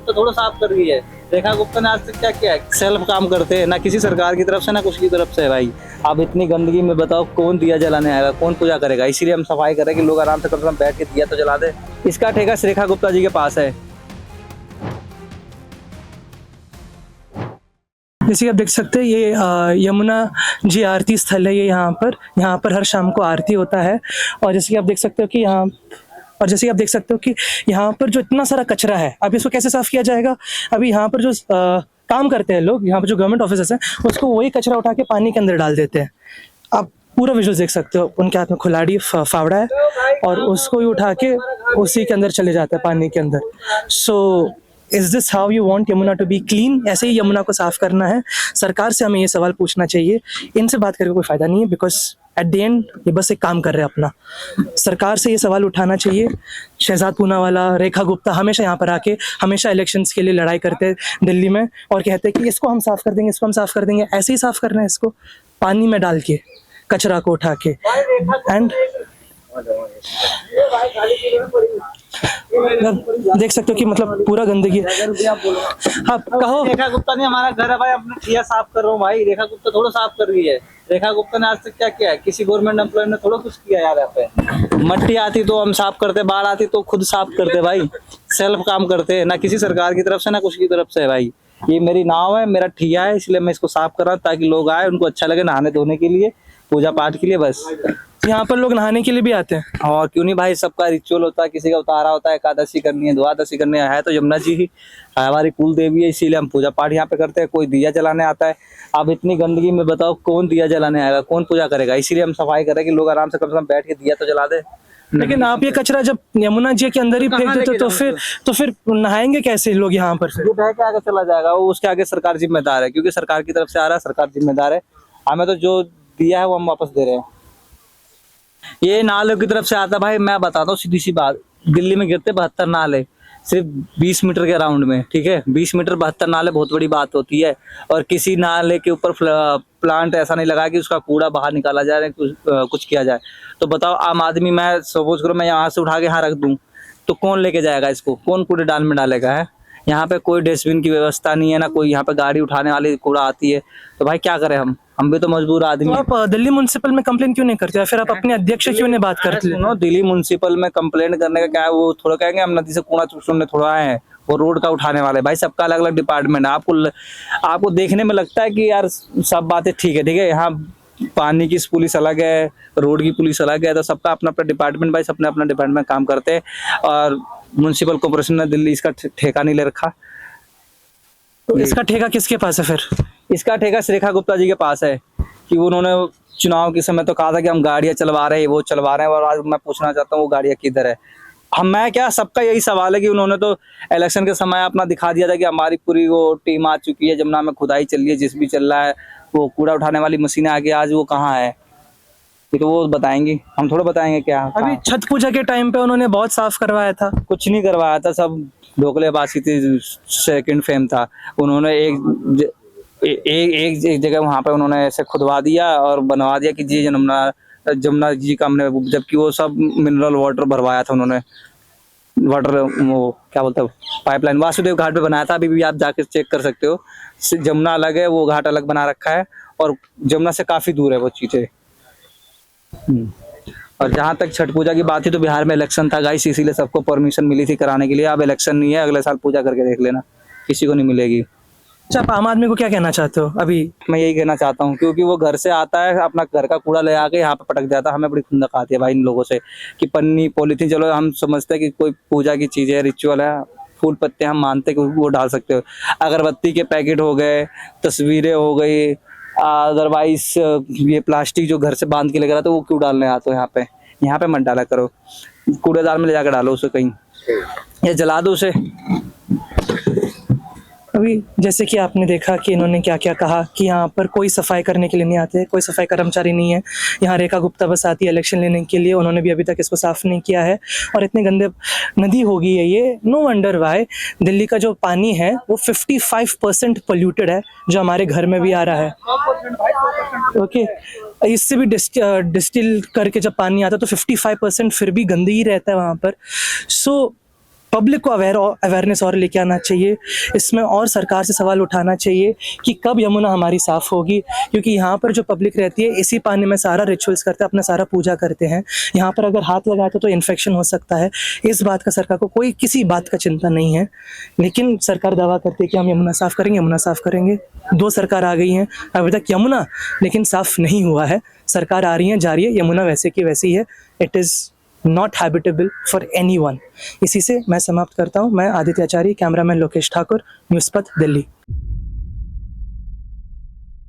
गुप्ता थोड़ा साफ कर रही है। रेखा गुप्ता ने आज तक क्या किया है? सेल्फ काम करते हैं, ना किसी सरकार की तरफ से ना कुछ की तरफ से है भाई। अब इतनी गंदगी में बताओ कौन दिया जलाने आएगा, कौन पूजा करेगा? इसीलिए हम सफाई करें कि लोग आराम से कम से कम बैठ के दिया तो जला दे। इसका ठेका रेखा गुप्ता जी के पास है। जैसे कि आप देख सकते हैं ये यमुना जी आरती स्थल है। ये यहाँ पर हर शाम को आरती होता है। और जैसे कि आप देख सकते हो कि यहाँ पर जो इतना सारा कचरा है, अब इसको कैसे साफ किया जाएगा? अभी यहाँ पर जो काम करते हैं लोग, यहाँ पर जो गवर्नमेंट ऑफिसर्स हैं, उसको वही कचरा उठा के पानी के अंदर डाल देते हैं। आप पूरा विजुअल देख सकते हो, उनके हाथ में खुलाड़ी फावड़ा है और उसको ही उठा के उसी के अंदर चले जाता है, पानी के अंदर। So is this how you want Yamuna to be clean? ऐसे ही यमुना को साफ करना है। सरकार से हमें ये सवाल पूछना चाहिए। इनसे बात करके कोई फायदा नहीं है, बिकॉज एट द एंड ये बस एक काम कर रहे हैं अपना। सरकार से ये सवाल उठाना चाहिए। शहजाद पूनावाला, रेखा गुप्ता हमेशा यहाँ पर आके हमेशा इलेक्शंस के लिए लड़ाई करते हैं दिल्ली में और कहते हैं कि इसको हम साफ कर देंगे, इसको हम साफ कर देंगे। ऐसे ही साफ करना है इसको, पानी में डाल के, कचरा को उठा के। एंड देख सकते हो कि मतलब पूरा गंदगी। आप कहो। रेखा गुप्ता ने हमारा घर है भाई, अपना ठिया साफ कर रहा हूँ भाई। रेखा गुप्ता थोड़ा साफ कर रही है। रेखा गुप्ता ने आज तक क्या किया है? किसी गवर्नमेंट एम्प्लॉय ने थोड़ा कुछ किया यार। यहाँ पे मट्टी आती तो हम साफ करते, बाढ़ आती तो खुद साफ करते भाई। सेल्फ काम करते हैं, ना किसी सरकार की तरफ से ना कुछ की तरफ से है भाई। ये मेरी नाव है, मेरा ठिया है, इसलिए मैं इसको साफ कर रहा हूँ ताकि लोग आए, उनको अच्छा लगे नहाने धोने के लिए, पूजा पाठ के लिए। बस यहाँ पर लोग नहाने के लिए भी आते हैं। और क्यों नहीं भाई, सबका रिचुअल होता है। किसी का उतारा होता है, एकादशी करनी है, द्वादशी करनी है तो यमुना जी ही हमारी कुल देवी है, इसीलिए हम पूजा पाठ यहाँ पे करते हैं। कोई दिया जलाने आता है। अब इतनी गंदगी में बताओ कौन दिया जलाने आएगा, कौन पूजा करेगा? इसीलिए हम सफाई करें कि लोग आराम से कम बैठ के दिया तो जला दे। लेकिन आप ये कचरा जब यमुना जी के अंदर ही फेंक देते तो फिर नहाएंगे कैसे लोग यहाँ पर? फिर ये बह के आगे चला जाएगा, वो उसके आगे सरकार जिम्मेदार है, क्योंकि सरकार की तरफ से आ रहा है, सरकार जिम्मेदार है। हमें तो जो दिया है वो हम वापस दे रहे हैं। ये नालों की तरफ से आता भाई। मैं बताता हूँ सीधी सी बात, दिल्ली में गिरते 72 नाले सिर्फ 20 मीटर के राउंड में, ठीक है? 20 मीटर 72 नाले बहुत बड़ी बात होती है। और किसी नाले के ऊपर प्लांट ऐसा नहीं लगा कि उसका कूड़ा बाहर निकाला जाए, कुछ किया जाए। तो बताओ आम आदमी, मैं सपोज करो मैं यहाँ से उठा के यहाँ रख दूं तो कौन लेके जाएगा इसको? कौन कूड़ेदान में डालेगा? है यहाँ पे कोई डस्टबिन की व्यवस्था नहीं है, ना कोई यहाँ पे गाड़ी उठाने वाली कूड़ा आती है। तो भाई क्या करें हम भी तो मजबूर आदमी। तो आप दिल्ली म्युनिसिपल में कंप्लेन क्यों नहीं करते, या फिर आप अपने अध्यक्ष क्यों नहीं बात करते? सुनो, दिल्ली म्युनिसिपल में कंप्लेंट करने का क्या है? वो थोड़ा कहेंगे हम नदी से कूड़ा चुनने थोड़ा आए हैं, वो रोड का उठाने वाले। भाई सबका अलग अलग डिपार्टमेंट है। आपको देखने में लगता है कि यार सब बातें ठीक है, यहाँ पानी की पुलिस अलग है, रोड की पुलिस अलग है, तो सबका अपना अपना डिपार्टमेंट भाई, सबने अपना डिपार्टमेंट काम करते हैं। और म्युनिसिपल कॉर्पोरेशन ने दिल्ली इसका ठेका नहीं ले रखा। तो इसका ठेका किसके पास है फिर? इसका ठेका रेखा गुप्ता जी के पास है कि उन्होंने चुनाव के समय तो कहा था कि हम गाड़ियां चलवा रहे हैं, वो चलवा रहे हैं। और आज मैं पूछना चाहता हूँ वो गाड़ियां किधर है? मैं क्या, सबका यही सवाल है कि उन्होंने तो इलेक्शन के समय अपना दिखा दिया था कि हमारी पूरी वो टीम आ चुकी है, जमुना में खुदाई चल रही है, जिस भी चल रहा है, वो कूड़ा उठाने वाली मशीनें आगे। आज वो कहाँ है? ये तो वो बताएंगे, हम थोड़ा बताएंगे क्या। अभी छठ पूजा के टाइम पे उन्होंने बहुत साफ करवाया था। कुछ नहीं करवाया था, सब ढोकलेबाजी थी, सेकंड फेम था। उन्होंने एक जगह वहां पे उन्होंने ऐसे खुदवा दिया और बनवा दिया कि जी जमुना जी का हमने, जबकि वो सब मिनरल वाटर भरवाया था उन्होंने। वाटर वो क्या बोलते हैं, पाइपलाइन वासुदेव घाट पे बनाया था। अभी भी आप जाके चेक कर सकते हो, जमुना अलग है, वो घाट अलग बना रखा है और जमुना से काफी दूर है वो चीजें। और जहाँ तक छठ पूजा की बात थी तो बिहार में इलेक्शन था गाइस, इसीलिए सबको परमिशन मिली थी कराने के लिए। अब इलेक्शन नहीं है, अगले साल पूजा करके देख लेना, किसी को नहीं मिलेगी। अच्छा, आप आम आदमी को क्या कहना चाहते हो? अभी मैं यही कहना चाहता हूँ, क्योंकि वो घर से आता है, अपना घर का कूड़ा ले आके यहाँ पे पटक जाता है। हमें बड़ी खुंदक आती है भाई इन लोगों से कि पन्नी पॉलीथीन, चलो हम समझते हैं कि कोई पूजा की चीज़ है, रिचुअल है, फूल पत्ते हम मानते हैं कि वो डाल सकते हो। अगरबत्ती के पैकेट हो गए, तस्वीरें हो गई, अदरवाइज ये प्लास्टिक जो घर से बांध के लेकर आता है वो क्यों डालने आते हो यहाँ पे मत डाला करो, कूड़ेदान में ले जाकर डालो उसे कहीं, या जला दो उसे। अभी जैसे कि आपने देखा कि इन्होंने क्या क्या कहा कि यहाँ पर कोई सफाई करने के लिए नहीं आते, कोई सफाई कर्मचारी नहीं है। यहाँ रेखा गुप्ता बस आती है इलेक्शन लेने के लिए, उन्होंने भी अभी तक इसको साफ नहीं किया है और इतनी गंदे नदी हो गई है ये। नो वंडर वाई दिल्ली का जो पानी है वो 55% पोल्यूटेड है, जो हमारे घर में भी आ रहा है। ओके, इससे भी डिस्टिल करके जब पानी आता है तो 55% फिर भी गंदगी रहता है वहाँ पर। सो पब्लिक को अवेयरनेस और लेके आना चाहिए। इसमें और सरकार से सवाल उठाना चाहिए कि कब यमुना हमारी साफ़ होगी, क्योंकि यहाँ पर जो पब्लिक रहती है इसी पानी में सारा रिचुअल्स करते हैं, अपना सारा पूजा करते हैं। यहाँ पर अगर हाथ लगाते तो इन्फेक्शन हो सकता है। इस बात का सरकार को कोई किसी बात का चिंता नहीं है, लेकिन सरकार दावा करती है कि हम यमुना साफ़ करेंगे, यमुना साफ़ करेंगे। 2 सरकार आ गई हैं, अभी तक यमुना लेकिन साफ़ नहीं हुआ है। सरकार आ रही है, जा रही है, यमुना वैसे की वैसी है। It is not habitable for anyone. इसी से मैं समाप्त करता हूँ। मैं आदित्य आचार्य, कैमरामैन लोकेश ठाकुर, न्यूज़ पथ, दिल्ली।